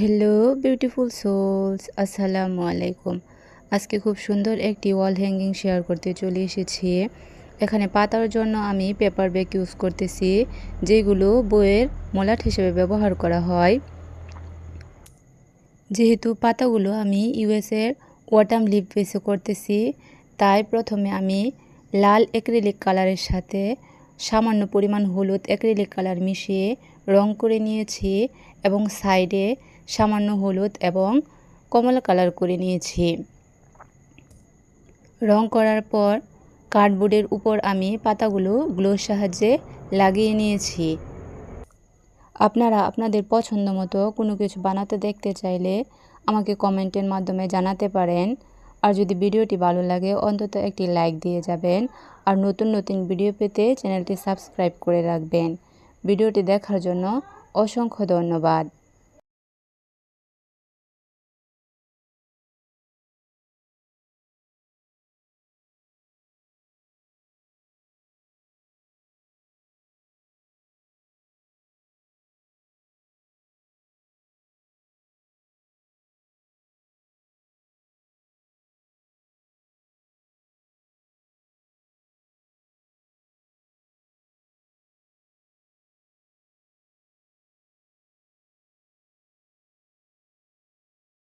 Hello beautiful sols, আসসালামু আলাইকুম। আজকে খুব সুন্দর একটি ওয়াল হ্যাঙ্গিং শেয়ার করতে চলে এসেছি। এখানে পাতার জন্য আমি পেপার ব্যাগ ইউজ করতেছি, যেগুলো বইয়ের মলাট হিসেবে ব্যবহার করা হয়। যেহেতু পাতাগুলো আমি ইউএসের ওয়াটাম লিপ বেসে করতেছি, তাই প্রথমে আমি লাল অ্যাক্রিলিক কালারের সাথে সামান্য পরিমাণ হলুদ অ্যাক্রিলিক কালার মিশিয়ে রং করে নিয়েছি এবং সাইডে সামান্য হলুদ এবং কমলা কালার করে নিয়েছি। রং করার পর কার্ডবোর্ডের উপর আমি পাতাগুলো গ্লুর সাহায্যে লাগিয়ে নিয়েছি। আপনারা আপনাদের পছন্দ মতো কোনো কিছু বানাতে দেখতে চাইলে আমাকে কমেন্টের মাধ্যমে জানাতে পারেন। আর যদি ভিডিওটি ভালো লাগে অন্তত একটি লাইক দিয়ে যাবেন। আর নতুন নতুন ভিডিও পেতে চ্যানেলটি সাবস্ক্রাইব করে রাখবেন। ভিডিওটি দেখার জন্য অসংখ্য ধন্যবাদ।